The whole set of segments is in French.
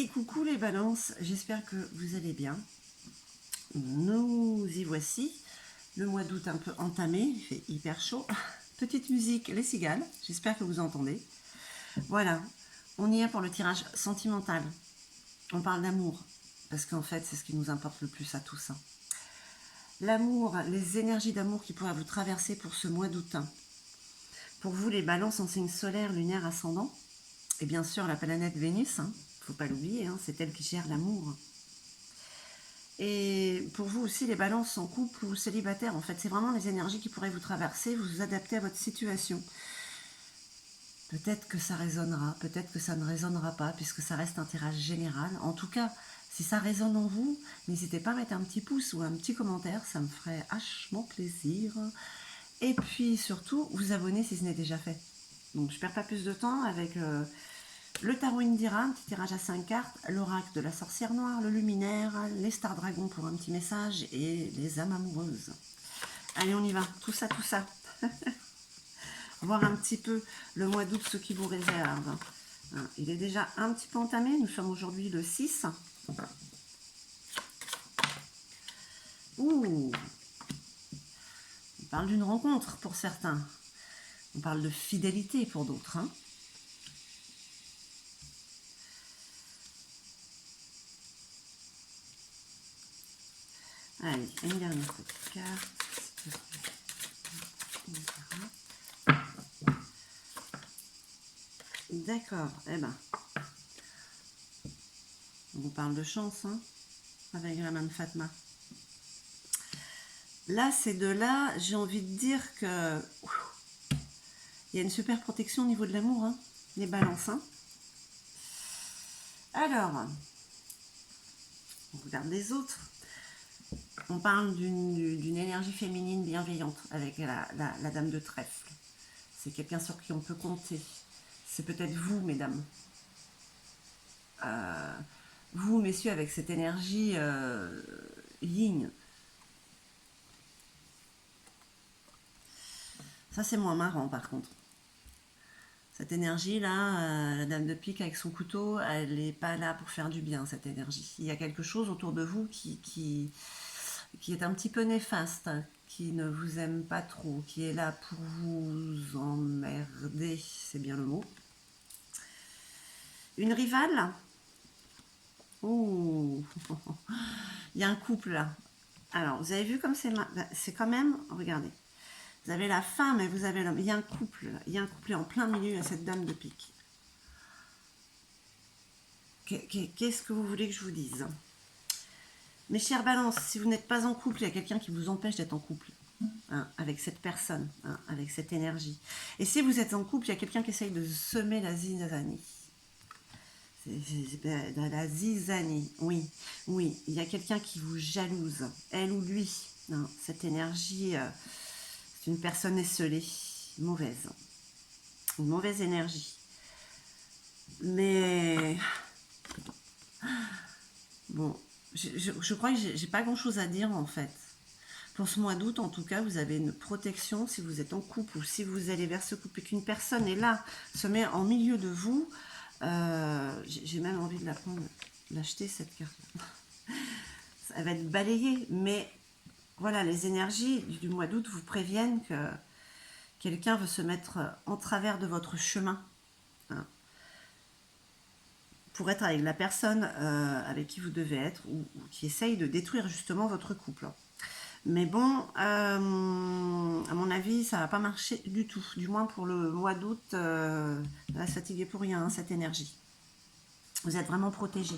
Et coucou les balances, j'espère que vous allez bien. Nous y voici, le mois d'août un peu entamé, il fait hyper chaud. Petite musique, les cigales, j'espère que vous entendez. Voilà, on y est pour le tirage sentimental. On parle d'amour, parce qu'en fait c'est ce qui nous importe le plus à tous. L'amour, les énergies d'amour qui pourraient vous traverser pour ce mois d'août. Pour vous les balances en signe solaire, lunaire, ascendant, et bien sûr la planète Vénus, faut pas l'oublier, c'est elle qui gère l'amour. Et pour vous aussi, les balances en couple ou célibataire, en fait, c'est vraiment les énergies qui pourraient vous traverser, vous vous adapter à votre situation. Peut-être que ça résonnera, peut-être que ça ne résonnera pas, puisque ça reste un tirage général. En tout cas, si ça résonne en vous, n'hésitez pas à mettre un petit pouce ou un petit commentaire, ça me ferait vachement plaisir. Et puis surtout, vous abonner si ce n'est déjà fait. Donc je ne perds pas plus de temps avec le tarot Indira, un petit tirage à 5 cartes, l'oracle de la sorcière noire, le luminaire, les stars dragons pour un petit message et les âmes amoureuses. Allez, on y va, tout ça, tout ça. Voir un petit peu le mois d'août, ce qui vous réserve. Il est déjà un petit peu entamé, nous sommes aujourd'hui le 6. Ouh, on parle d'une rencontre pour certains. On parle de fidélité pour d'autres. Allez, une dernière petite carte. D'accord, eh ben, on vous parle de chance, avec la main de Fatma. Là, ces deux-là, j'ai envie de dire que il y a une super protection au niveau de l'amour, les balances. Alors, on regarde les autres. On parle d'une énergie féminine bienveillante avec la dame de trèfle. C'est quelqu'un sur qui on peut compter. C'est peut-être vous, mesdames. Vous, messieurs, avec cette énergie yin. Ça, c'est moins marrant, par contre. Cette énergie-là, la dame de pique avec son couteau, elle n'est pas là pour faire du bien, cette énergie. Il y a quelque chose autour de vous qui est un petit peu néfaste, qui ne vous aime pas trop, qui est là pour vous emmerder, c'est bien le mot. Une rivale. Ouh, il y a un couple là. Alors, vous avez vu comme c'est quand même, regardez, vous avez la femme et vous avez l'homme. Il y a un couple là. Il y a un couple en plein milieu à cette dame de pique. Qu'est-ce que vous voulez que je vous dise? Mes chères balances, si vous n'êtes pas en couple, il y a quelqu'un qui vous empêche d'être en couple. Avec cette personne, avec cette énergie. Et si vous êtes en couple, il y a quelqu'un qui essaye de semer la zizanie. C'est la zizanie, oui. Oui, il y a quelqu'un qui vous jalouse, elle ou lui. Cette énergie, c'est une personne esselée, mauvaise. Une mauvaise énergie. Mais bon, je crois que j'ai pas grand chose à dire en fait. Pour ce mois d'août, en tout cas, vous avez une protection si vous êtes en couple ou si vous allez vers ce couple et qu'une personne est là, se met en milieu de vous. J'ai même envie de la prendre, l'acheter cette carte. Elle va être balayée, mais voilà, les énergies du mois d'août vous préviennent que quelqu'un veut se mettre en travers de votre chemin. Pour être avec la personne avec qui vous devez être ou qui essaye de détruire justement votre couple. Mais bon, à mon avis, ça va pas marcher du tout. Du moins pour le mois d'août, va se fatiguer pour rien, cette énergie. Vous êtes vraiment protégé.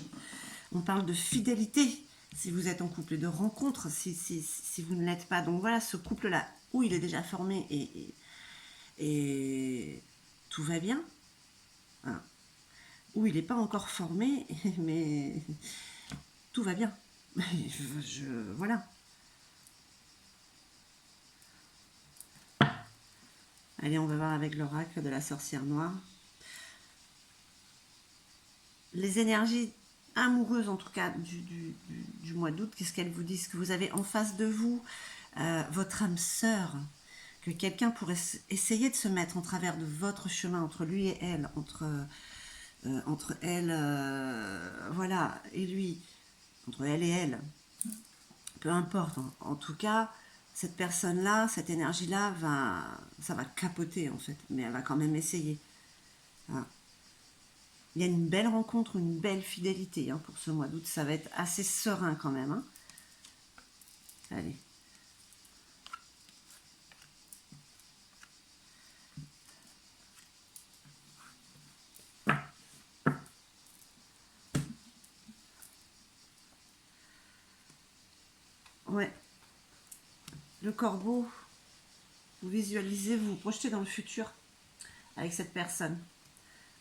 On parle de fidélité si vous êtes en couple et de rencontre si vous ne l'êtes pas. Donc voilà, ce couple-là, où il est déjà formé et tout va bien. Où il n'est pas encore formé, mais tout va bien. Voilà. Allez, on va voir avec l'oracle de la sorcière noire. Les énergies amoureuses, en tout cas, du mois d'août, qu'est-ce qu'elles vous disent? Que vous avez en face de vous votre âme sœur, que quelqu'un pourrait essayer de se mettre en travers de votre chemin, entre lui et elle, entre elle, voilà, et lui, entre elle et elle, peu importe, en tout cas, cette personne-là, cette énergie-là, ça va capoter en fait, mais elle va quand même essayer. Hein. Il y a une belle rencontre, une belle fidélité hein, pour ce mois d'août, ça va être assez serein quand même. Hein. Allez. Ouais. Le corbeau, vous visualisez, vous vous projetez dans le futur avec cette personne,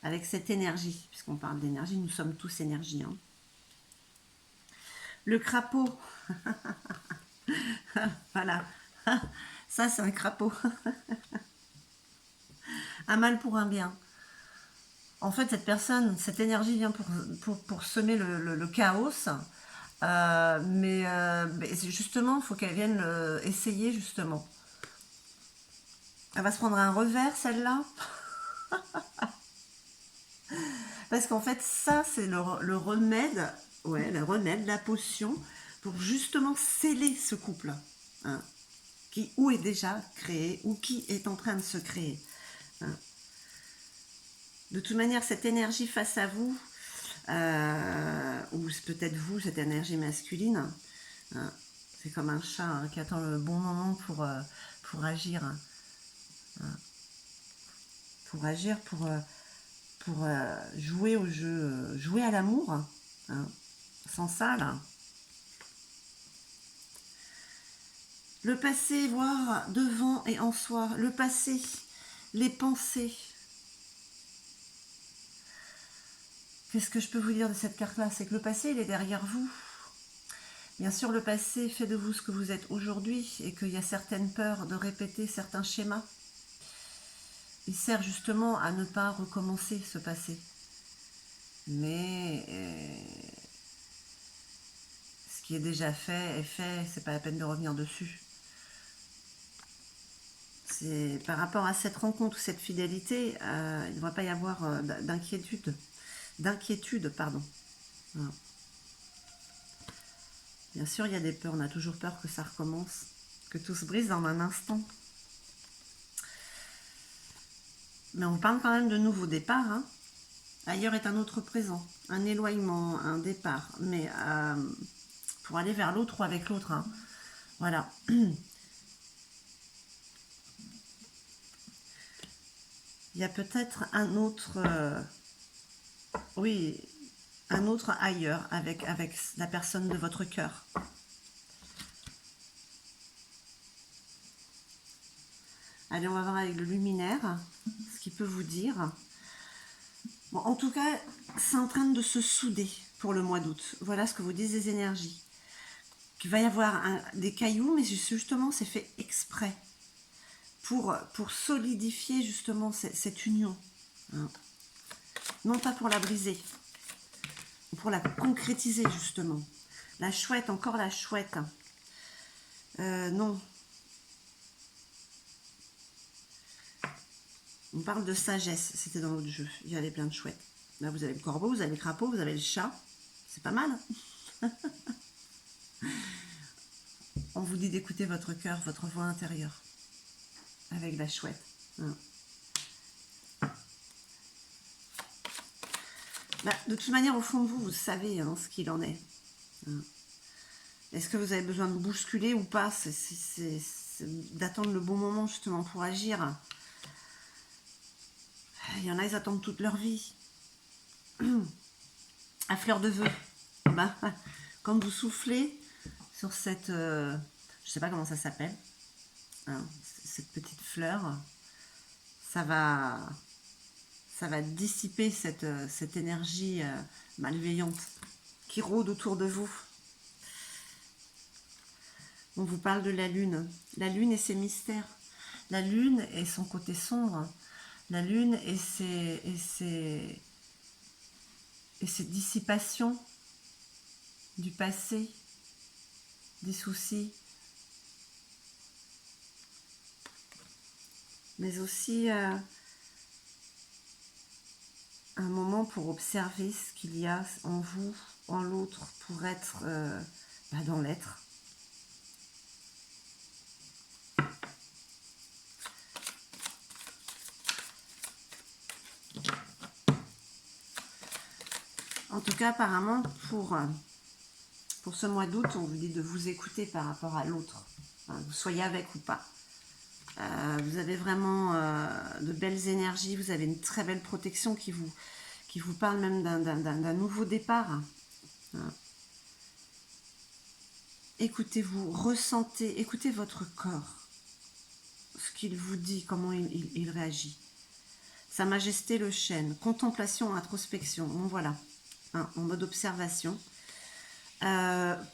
avec cette énergie, puisqu'on parle d'énergie, nous sommes tous énergie. Hein. Le crapaud, voilà, ça c'est un crapaud. Un mal pour un bien. En fait, cette personne, cette énergie vient pour semer le chaos. Mais justement, il faut qu'elle vienne essayer, justement. Elle va se prendre un revers, celle-là. Parce qu'en fait, ça, c'est le remède, ouais, le remède, la potion, pour justement sceller ce couple. Hein, qui ou est déjà créé, ou qui est en train de se créer. Hein. De toute manière, cette énergie face à vous, ou peut-être vous, cette énergie masculine, hein, c'est comme un chat hein, qui attend le bon moment pour agir. Hein, pour agir, pour jouer au jeu, jouer à l'amour. Hein, sans ça, là. Le passé, voir devant et en soi. Le passé, les pensées. Qu'est-ce que je peux vous dire de cette carte-là? C'est que le passé, il est derrière vous. Bien sûr, le passé fait de vous ce que vous êtes aujourd'hui et qu'il y a certaines peurs de répéter certains schémas. Il sert justement à ne pas recommencer ce passé. Mais ce qui est déjà fait est fait, c'est pas la peine de revenir dessus. C'est par rapport à cette rencontre, cette fidélité, il ne devrait pas y avoir d'inquiétude, pardon. Voilà. Bien sûr, il y a des peurs, on a toujours peur que ça recommence, que tout se brise en un instant. Mais on parle quand même de nouveaux départs. Hein. Ailleurs est un autre présent, un éloignement, un départ, mais pour aller vers l'autre ou avec l'autre. Hein. Voilà. Il y a peut-être un autre, oui, un autre ailleurs avec la personne de votre cœur. Allez, on va voir avec le luminaire ce qu'il peut vous dire. Bon, en tout cas, c'est en train de se souder pour le mois d'août. Voilà ce que vous disent les énergies. Il va y avoir des cailloux, mais justement, c'est fait exprès pour solidifier justement cette union. Hein. Non pas pour la briser, pour la concrétiser justement. La chouette, encore la chouette. Non. On parle de sagesse, c'était dans l'autre jeu. Il y avait plein de chouettes. Là, vous avez le corbeau, vous avez le crapaud, vous avez le chat. C'est pas mal. On vous dit d'écouter votre cœur, votre voix intérieure. Avec la chouette. Hein. Bah, de toute manière, au fond de vous, vous savez hein, ce qu'il en est. Hein. Est-ce que vous avez besoin de bousculer ou pas? C'est d'attendre le bon moment justement pour agir. Il y en a, ils attendent toute leur vie. À fleur de vœux. Bah, quand vous soufflez sur cette... je sais pas comment ça s'appelle. Hein, cette petite fleur, ça va dissiper cette énergie malveillante qui rôde autour de vous. On vous parle de la lune et ses mystères. La lune et son côté sombre. La lune et ses dissipations du passé, des soucis, mais aussi un moment pour observer ce qu'il y a en vous, en l'autre, pour être dans l'être. En tout cas, apparemment, pour ce mois d'août, on vous dit de vous écouter par rapport à l'autre, hein, vous soyez avec ou pas. Vous avez vraiment de belles énergies, vous avez une très belle protection qui vous parle même d'un nouveau départ. Hein. Écoutez-vous, ressentez, écoutez votre corps, ce qu'il vous dit, comment il réagit. Sa Majesté le chêne, contemplation, introspection, bon voilà, hein, en mode observation.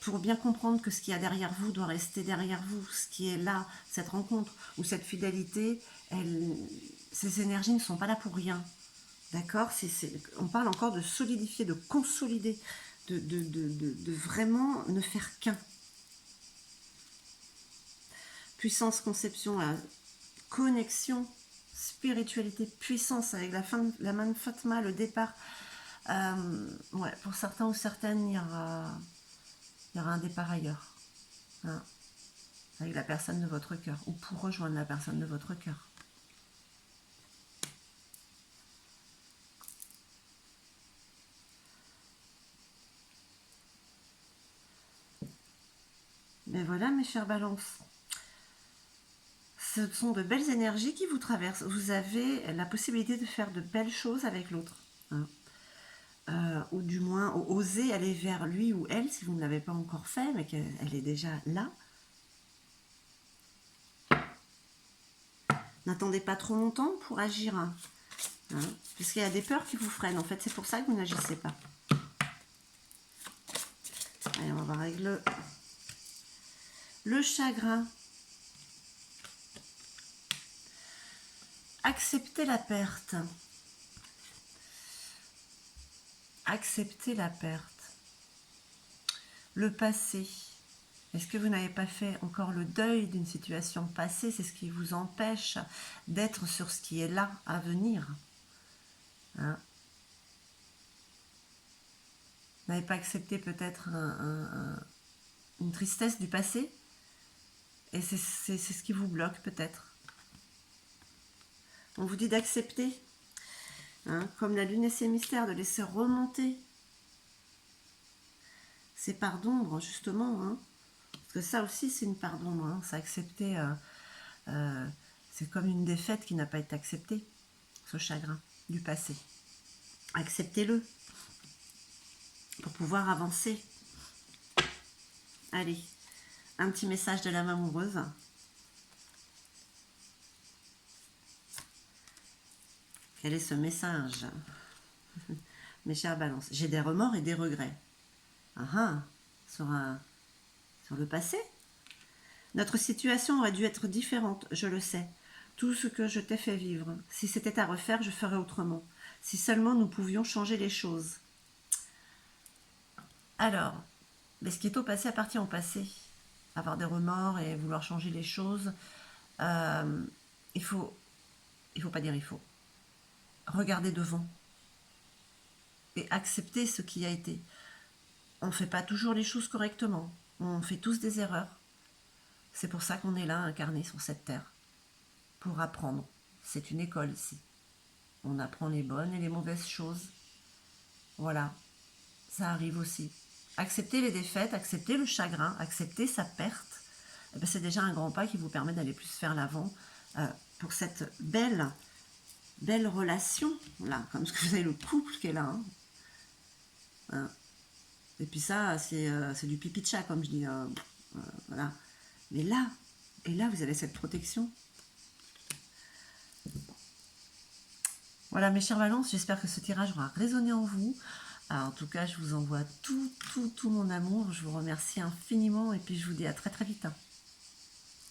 Pour bien comprendre que ce qu'il y a derrière vous doit rester derrière vous, ce qui est là, cette rencontre ou cette fidélité, ces énergies ne sont pas là pour rien. D'accord, on parle encore de solidifier, de consolider, de vraiment ne faire qu'un. Puissance, conception, connexion, spiritualité, puissance avec la main de Fatma, le départ. Ouais, pour certains ou certaines, il y aura un départ ailleurs, hein, avec la personne de votre cœur, ou pour rejoindre la personne de votre cœur. Mais voilà, mes chers balances. Ce sont de belles énergies qui vous traversent. Vous avez la possibilité de faire de belles choses avec l'autre. Hein. Ou du moins, oser aller vers lui ou elle, si vous ne l'avez pas encore fait, mais qu'elle est déjà là. N'attendez pas trop longtemps pour agir. Hein, puisqu'il y a des peurs qui vous freinent. En fait, c'est pour ça que vous n'agissez pas. Allez, on va voir avec le chagrin. Accepter la perte. Accepter la perte. Le passé. Est-ce que vous n'avez pas fait encore le deuil d'une situation passée? C'est ce qui vous empêche d'être sur ce qui est là, à venir. Hein? Vous n'avez pas accepté peut-être une tristesse du passé? Et c'est ce qui vous bloque peut-être. On vous dit d'accepter, hein, comme la lune et ses mystères, de laisser remonter ces parts d'ombre, justement. Hein, parce que ça aussi, c'est une part d'ombre. Hein, c'est accepter, c'est comme une défaite qui n'a pas été acceptée, ce chagrin du passé. Acceptez-le pour pouvoir avancer. Allez, un petit message de l'âme amoureuse. Quel est ce message? Mes chers balances, j'ai des remords et des regrets. Sur le passé. Notre situation aurait dû être différente, je le sais. Tout ce que je t'ai fait vivre, si c'était à refaire, je ferais autrement. Si seulement nous pouvions changer les choses. Alors, mais ce qui est au passé appartient au passé. Avoir des remords et vouloir changer les choses, il faut pas dire il faut. Regarder devant et accepter ce qui a été. On ne fait pas toujours les choses correctement. On fait tous des erreurs. C'est pour ça qu'on est là, incarné sur cette terre. Pour apprendre. C'est une école ici. On apprend les bonnes et les mauvaises choses. Voilà. Ça arrive aussi. Accepter les défaites, accepter le chagrin, accepter sa perte, eh bien, c'est déjà un grand pas qui vous permet d'aller plus vers l'avant pour cette belle relation, là, comme ce que vous avez le couple qui est là. Hein. Et puis ça, c'est du pipi de chat, comme je dis. Voilà. Mais là, vous avez cette protection. Voilà, mes chers balances, j'espère que ce tirage aura résonné en vous. En tout cas, je vous envoie tout mon amour. Je vous remercie infiniment et puis je vous dis à très très vite.